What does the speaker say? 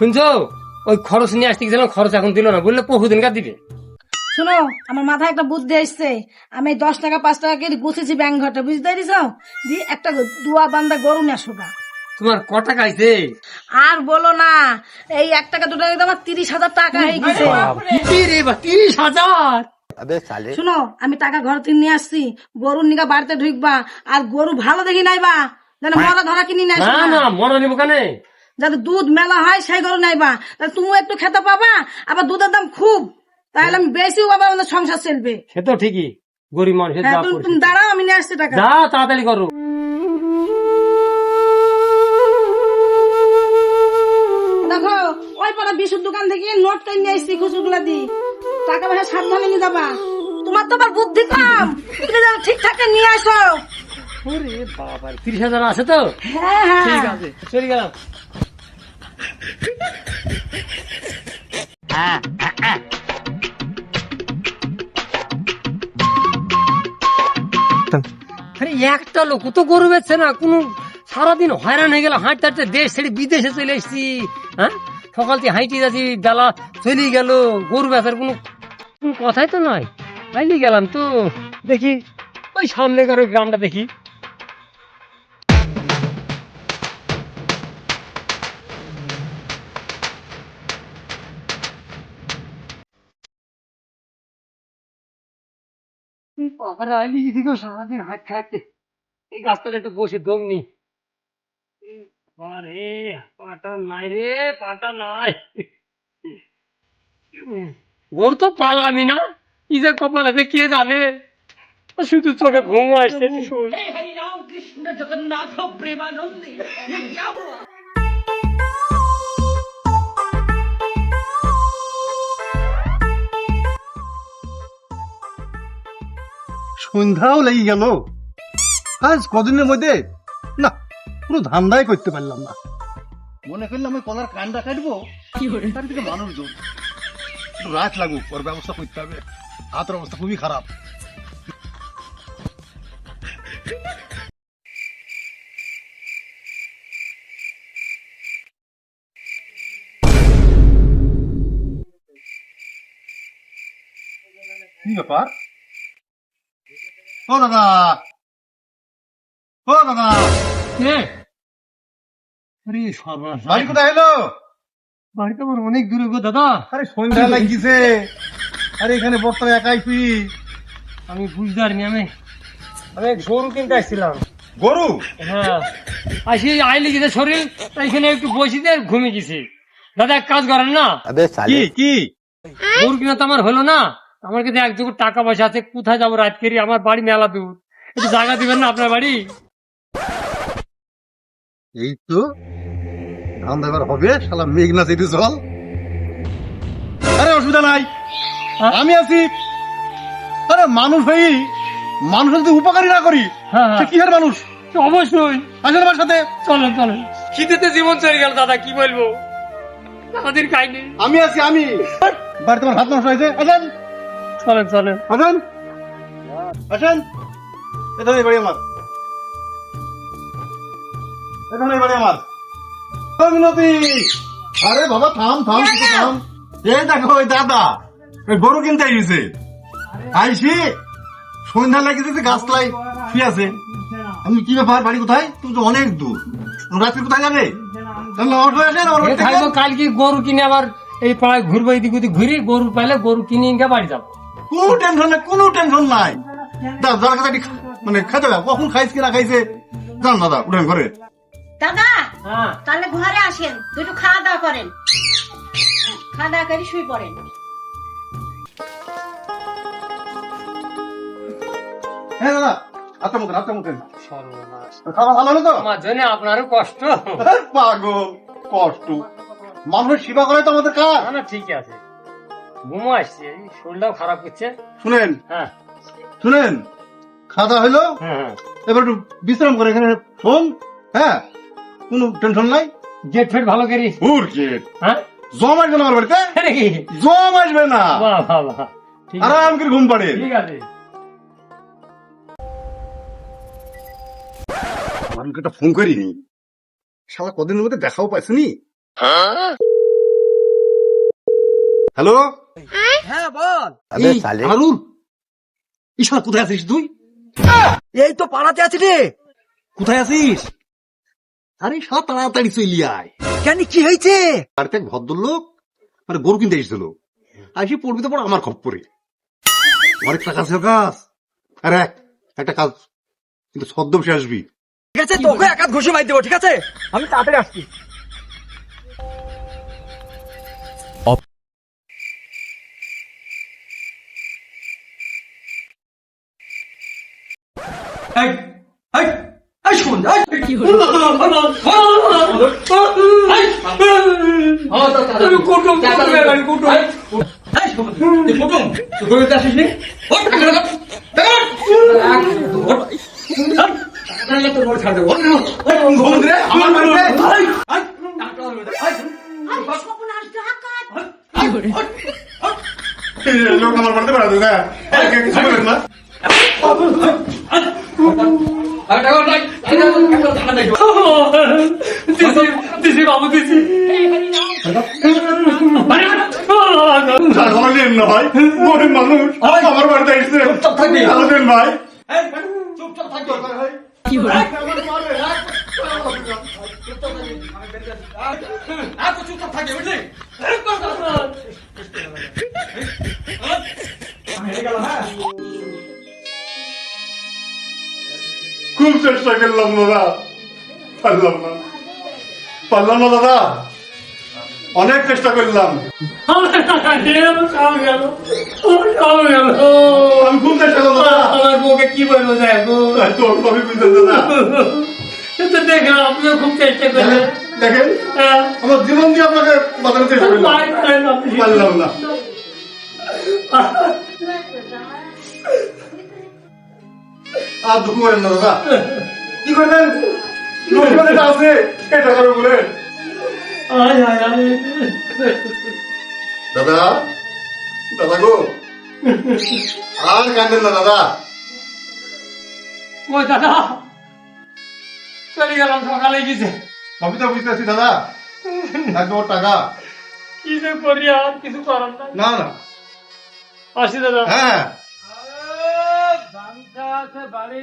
শুনছো ওই খরচ নিয়ে আসতে গেছিলাম, খরচ এখন দিল না, বললে বহুদিন কার দিবে। শোনো, আমার মাথায় একটা বুদ্ধি আসছে। আমি 10 টাকা 5 টাকা করে গুছেছি ব্যাংক ঘরটা, বুঝতে পারিস? দি একটা দুয়া বান্দা গরু নিয়ে আসো গা। তোমার ক টাকা আইছে? আর বলো না, এই 1 টাকা 2 টাকা আমার 30,000 টাকা হয়ে গেছে। 30,000? শোনো, আমি টাকা ঘর থেকে নিয়ে আসছি, গরুর নিগা বাড়িতে ঢুকবা, আর গরু ভালো দেখি নাইবা, যেন মরা ধরা কিনি না না না, মরা নিব কেন? যাতে দুধ মেলা হয় সেই গরু নাইবা, তাহলে তুমিও একটু খেতে পাবা, আবার দুধের দাম খুব, তাহলে আমি বেশিও পাবা, আমাদের সংসার চলবে। সে তো ঠিকই, গরিব মানুষের হ্যাঁ, যা তুমি পরিস্থিতি। দাঁড়াও, আমি নিয়ে আসছি টাকা। যা তাড়াতাড়ি করো। দেখো, ওই পাড়া বিশুর দোকান থেকে নোট কিনে নিয়ে আসছি, খুচরোগুলা দি, টাকা পয়সা সাবধানে নিয়ে যাবা। তোমার তো আবার বুদ্ধি কম, তুমি যেন ঠিকঠাক নিয়ে আসো। ওরে বাবা, 30,000 আছে তো? হ্যাঁ হ্যাঁ, ঠিক আছে, চলে গেলাম। আরে একটা লোক তো গরু বেচছে না, কোন সারাদিন হয়রান হয়ে গেল, হাঁটতে হাঁটতে দেশ ছেড়ে বিদেশে চলে এসছি। হ্যাঁ, সকাল থেকে হাঁটি যাচ্ছি, বেলা চলে গেল, গরু বেচার কোনো কোনো কথাই তো নয়। বাইরে গেলাম তো, দেখি ওই সামনে কারো গ্রামটা দেখি। বাবারা, আইলি এদিকে সারাদিন হাঁটতে হাঁটতে এই গাছটাতে একটু বসে দম নি। আরে পাটা নাই রে, পাটা নাই। ওর তো পালামি না, কি যে কপাল আছে কে জানে, শুধু চোখে ঘুম আসছে। সন্ধ্যাও লেগে গেল, আজ কদিনের মধ্যে না পুরো ধান্দাই করতে পারলাম না। মনে করলাম ওই কলার কান্ডা কাটবো, তার দিকে মানুষজন একটু রাত লাগুক, ওর ব্যবস্থা করতে হবে। হাতের অবস্থা খুবই খারাপ। কি ব্যাপার? ও দাদা, ও দাদা, কে? আরে সর্বনাশ, বাড়ি কোথায় এলো? বাড়িতে আমার অনেক দূরে গো দাদা। আরে সন্ধ্যা লাগিছে, আরে এখানে বর্তমানে একাই তুই। আমি বুঝতে পারিনি, আমি আমি গরু কিনতে আসছিলাম। গরু? হ্যাঁ, আসি আইলি গেছে শরীর, তাই এখানে একটু বসি দিয়ে ঘুমিয়ে গেছি। দাদা এক কাজ করেন না, কি কি? গরু কিনা তো আমার হলো না, আমার কাছে এক দুটো টাকা পয়সা আছে, কোথায় যাবো রাত করি, আমার বাড়ি মেলা দূর, একটু জায়গা দিবেন না আপনার বাড়ি? এই তো ধান দেবার হবে, শালা মেঘনা যেতে চল। আরে অসুবিধা নাই, হ্যাঁ? আমি আছি। আরে মানুষ ভাই, মানুষ যদি উপকারী না করি, হ্যাঁ, হ্যাঁ। সে কি আর মানুষ? তো অবশ্যই, আসেন আমার সাথে। চলেন চলেন। খিদেতে জীবন চলে গেল দাদা, কি বলবো, আমাদের খাইনি। আমি আছি, আমি। বাড়ি তোমার হাত নষ্ট হয়েছে, আসেন চলেন চলেন। আসেন আসেন। এখানে বাড়ি আমার, এখানে বাড়ি আমার। ও মিনতি, আরে বাবা থাম থাম, কিছু থাম। এই দেখো ওই দাদা ওই গরু কিনতে আইছে, আইসি সন্ধ্যা লাগিয়েছে, গাছতলায় শুয়ে আছে। আমি কি ব্যাপার, বাড়ি কোথায়? তুমি তো অনেক দূর, রাত্রি কোথায় যাবে? অটো আসেন আমার বাড়ি থেকে। থাকবো কালকে গরু কিনে আবার এই পাড়ায় ঘুরবো, এদিক ওদিক ঘুরি, গরু পাইলে গরু কিনে নিয়ে বাড়ি যাবো। কোনো টেনশন নেই, কোনো টেনশন নাই। দাদা যার কাছে মানে খেতে দাও, কখন খাইছে কি না খাইছে জান। দাদা উঠেন ঘরে। দাদা হ্যাঁ, তাহলে ঘরে আসেন, দুটো খাওয়া দাওয়া করেন, খাওয়া দাওয়া করে শুয়ে পড়েন। হ্যাঁ দাদা, হাতে মুখেন, হাতে মুখেন। সর্বনাশ, খাওয়া ভালো হলো তো? আমার জন্য আপনারও কষ্ট। পাগল, কষ্ট মানুষের সেবা করে তো আমাদের কাজ। না না, ঠিক আছে, ঘুমো আসছে, এই শরীরটাও খারাপ করছে। শুনেন হ্যাঁ শুনেন, খাওয়া হইলো, হ্যাঁ হ্যাঁ, এবার একটু বিশ্রাম করে এখানে শোন। হ্যাঁ, কোনো টেনশন নাই। গেট ফেট ভালো করি। হ্যাঁ, জম আসবে না আমার বাড়িতে, আরে কি? জম আসবে না, বাহ বাহ বাহ, ঠিক আছে, আরাম করে ঘুম পাড়ে। ঠিক আছে। মানুষকে একটা ফোন করিনি, শালা কদিনের মধ্যে দেখাও পাইছিনি। হ্যালো হ্যাঁ বল। এই, হারুন ঈশ্বর কোথায় আছিস তুই? এই তো পাড়াতে আছি রে। কোথায় আছিস? আরে সব তাড়াতাড়ি চলি আয়। কেন কি হয়েছে? বাড়িতে এক ভদ্রলোক মানে গরু কিনতে এসেছিল, আসি পড়বি তো পর আমার খপ্পরে অনেক টাকা আছে ওর কাছ। আরে একটা কাজ, কিন্তু ছদ্মবেশে আসবি। ঠিক আছে, তোকে এক হাত ঘুষি মার দেবো, ঠিক আছে? আমি তাড়াতাড়ি আসছি। আমার বাড়িতে লোক আমার বাড়িতে বেড়াতে না, কিছু বলেন না। ভাই গরিব মানুষ আমার বাড়িতে এসছে, ভাই খুব চেষ্টা করলাম দাদা, পারলাম না দাদা, অনেক চেষ্টা করলাম, আমি খুব চেষ্টা করলাম দাদা। আমার বউকে কি বলবো দেখো, তোর সবই বুঝতে দাদা। দেখেন আপনিও খুব চেষ্টা করলেন। দেখেন আমার জীবন দিয়ে আপনাকে বাঁচানোর চেষ্টা করলাম, পারলাম না। আর দুঃখ করেন না দাদা, কি করবেন? নদীবাড়িটা আছে এই টাকার উপরে। দাদা দাদা গো, আর কাঁদেন না দাদা। ও দাদা চলে গেলাম, সকালে গেছে। সবই তো বুঝতেছি দাদা, লাগবে ওর টাকা। কি যে করি, আর কিছু করার নাই। না না আসি দাদা। হ্যাঁ বাড়ি